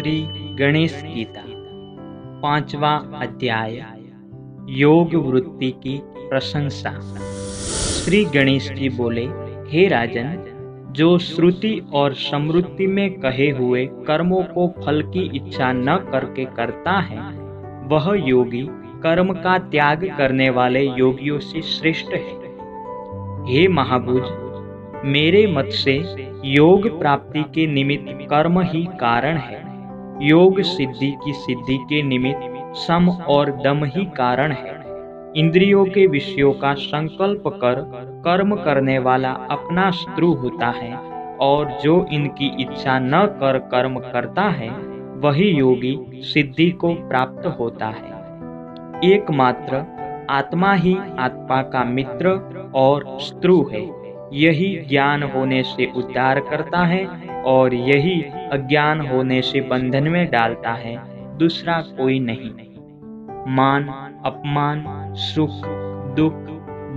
श्री गणेश गीता, 5वां अध्याय, योग वृत्ति की प्रशंसा। श्री गणेश जी बोले, हे राजन, जो श्रुति और स्मृति में कहे हुए कर्मों को फल की इच्छा न करके करता है, वह योगी कर्म का त्याग करने वाले योगियों से श्रेष्ठ है। हे महाभुज, मेरे मत से योग प्राप्ति के निमित्त कर्म ही कारण है। योग सिद्धि की सिद्धि के निमित्त सम और दम ही कारण है। इंद्रियों के विषयों का संकल्प कर कर्म करने वाला अपना शत्रु होता है, और जो इनकी इच्छा न कर कर्म करता है, वही योगी सिद्धि को प्राप्त होता है। एकमात्र आत्मा ही आत्मा का मित्र और शत्रु है। यही ज्ञान होने से उद्धार करता है और यही अज्ञान होने से बंधन में डालता है, दूसरा कोई नहीं। मान अपमान, सुख दुख,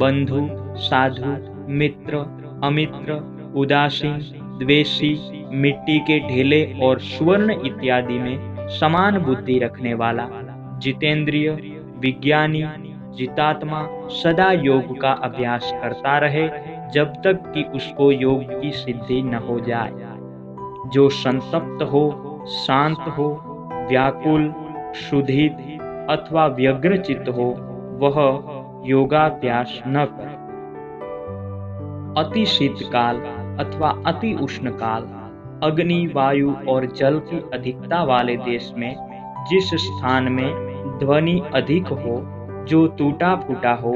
बंधु साधु, मित्र अमित्र, उदासीन द्वेषी, मिट्टी के ढेले और स्वर्ण इत्यादि में समान बुद्धि रखने वाला जितेंद्रिय विज्ञानी जितात्मा सदा योग का अभ्यास करता रहे, जब तक कि उसको योग की सिद्धि न हो जाए। जो संतप्त हो, शांत हो, व्याकुल, क्षुधित अथवा व्यग्रचित्त हो, वह योगाभ्यास न करे। अति शीतकाल अथवा अति उष्ण काल, अग्नि, वायु और जल की अधिकता वाले देश में जिस स्थान में ध्वनि अधिक हो, जो टूटा फूटा हो,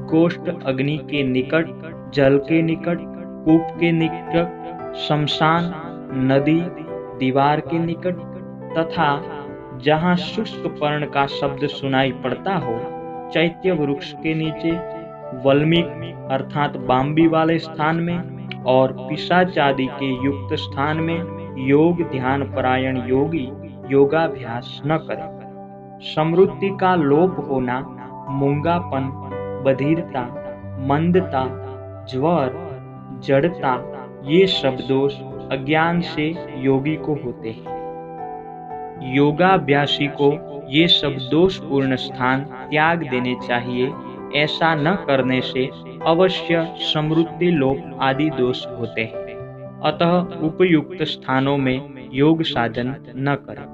गोष्ठ अग्नि के निकट, जल के निकट, कूप के निकट, शमशान, नदी, दीवार के निकट, तथा जहाँ शुष्क पर्ण का शब्द सुनाई पड़ता हो, चैत्य वृक्ष के नीचे, वल्मीक अर्थात बाम्बी वाले स्थान में और पिशाचादि के युक्त स्थान में योग ध्यान परायण योगी योगाभ्यास न करे। समृद्धि का लोप होना, मूंगापन, बधिरता, मंदता, ज्वर, जड़ता, ये सब दोष अज्ञान से योगी को होते हैं। योगाभ्यासी को ये सब दोषपूर्ण स्थान त्याग देने चाहिए। ऐसा न करने से अवश्य समृद्धि लोप आदि दोष होते हैं। अतः उपयुक्त स्थानों में योग साधन न करें।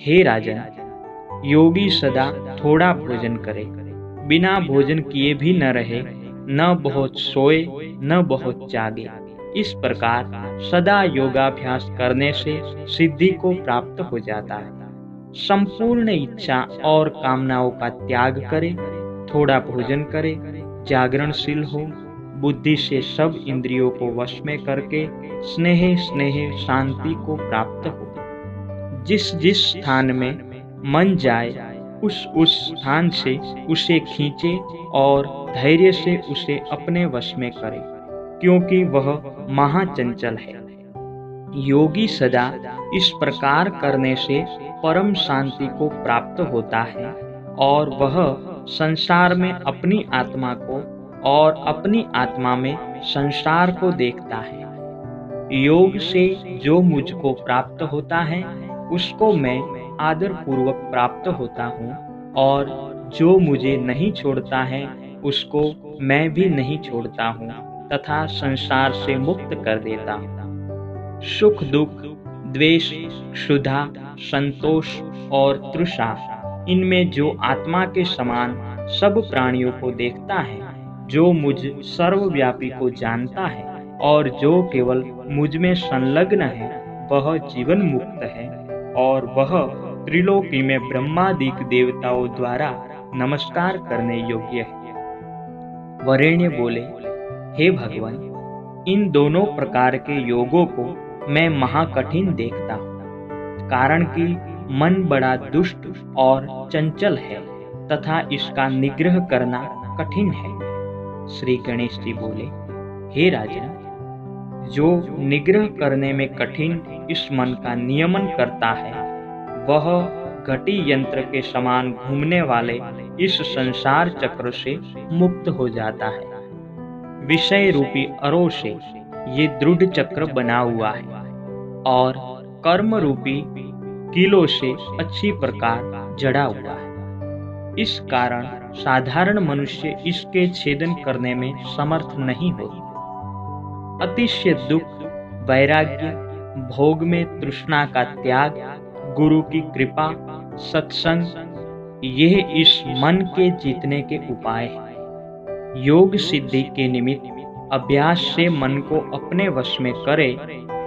हे राजन, योगी सदा थोड़ा भोजन करे, बिना भोजन किए भी न रहे, न बहुत सोए न बहुत जागे। इस प्रकार सदा योगाभ्यास करने से सिद्धि को प्राप्त हो जाता है। संपूर्ण इच्छा और कामनाओं का त्याग करे, थोड़ा भोजन करे, जागरणशील हो, बुद्धि से सब इंद्रियों को वश में करके स्नेह स्नेह शांति को प्राप्त हो। जिस जिस स्थान में मन जाए, उस स्थान से उसे खींचे और धैर्य से उसे अपने वश में करे, क्योंकि वह महाचंचल है। योगी सदा इस प्रकार करने से परम शांति को प्राप्त होता है, और वह संसार में अपनी आत्मा को और अपनी आत्मा में संसार को देखता है। योग से जो मुझको प्राप्त होता है, उसको मैं आदर पूर्वक प्राप्त होता हूँ, और जो मुझे नहीं छोड़ता है, उसको मैं भी नहीं छोड़ता हूँ तथा संसार से मुक्त कर देता हूँ। सुख दुख, द्वेष, क्षुधा, संतोष और तृषा, इनमें जो आत्मा के समान सब प्राणियों को देखता है, जो मुझ सर्वव्यापी को जानता है और जो केवल मुझ में संलग्न है, वह जीवन मुक्त है, और वह त्रिलोकी में ब्रह्मादिक देवताओं द्वारा नमस्कार करने योग्य है। वरेण्य बोले, हे भगवान, इन दोनों प्रकार के योगों को मैं महाकठिन देखता हूँ, कारण कि मन बड़ा दुष्ट और चंचल है तथा इसका निग्रह करना कठिन है। श्री गणेश जी बोले, हे राजन, जो निग्रह करने में कठिन इस मन का नियमन करता है, वह घटी यंत्र के समान घूमने वाले इस संसार चक्र से मुक्त हो जाता है। विषय रूपी अरों से ये दृढ़ चक्र बना हुआ है, और कर्म रूपी कीलों से अच्छी प्रकार जड़ा हुआ है। इस कारण साधारण मनुष्य इसके छेदन करने में समर्थ नहीं होता। अतिशय दुख, वैराग्य, भोग में तृष्णा का त्याग, गुरु की कृपा, सत्संग, यह इस मन के जीतने के उपाय हैं। योग सिद्धि के निमित्त अभ्यास से मन को अपने वश में करे।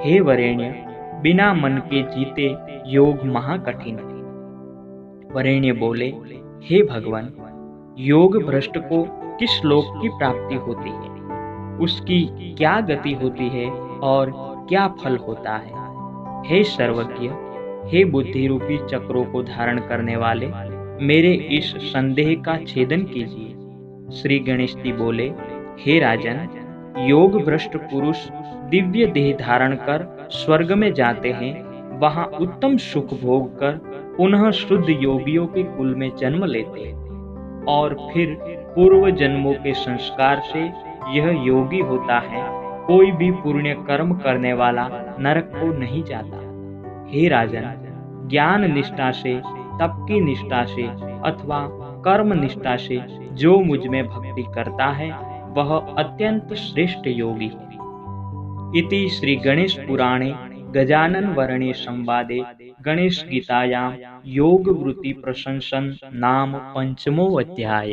हे वरेण्य, बिना मन के जीते योग महाकठिन है। वरेण्य बोले, हे भगवान, योग भ्रष्ट को किस लोक की प्राप्ति होती है, उसकी क्या गति होती है और क्या फल होता है? हे सर्वज्ञ, हे बुद्धि रूपी चक्रों को धारण करने वाले, मेरे इस संदेह का छेदन कीजिए। श्री गणेश जी बोले, हे राजन, योग भ्रष्ट पुरुष दिव्य देह धारण कर स्वर्ग में जाते हैं। वहां उत्तम सुख भोग कर पुनः शुद्ध योगियों के कुल में जन्म लेते हैं और फिर पूर्व जन्मों के संस्कार से यह योगी होता है। कोई भी पुण्य कर्म करने वाला नरक को नहीं जाता। हे राजन, ज्ञान निष्ठा से, तप की निष्ठा से अथवा कर्म निष्ठा से जो मुझ में भक्ति करता है वह अत्यंत श्रेष्ठ योगी है। इति श्री गणेश पुराणे गजानन वर्णे संवादे गणेश गीतायां योग वृत्ति प्रशंसन नाम पंचमो अध्याय।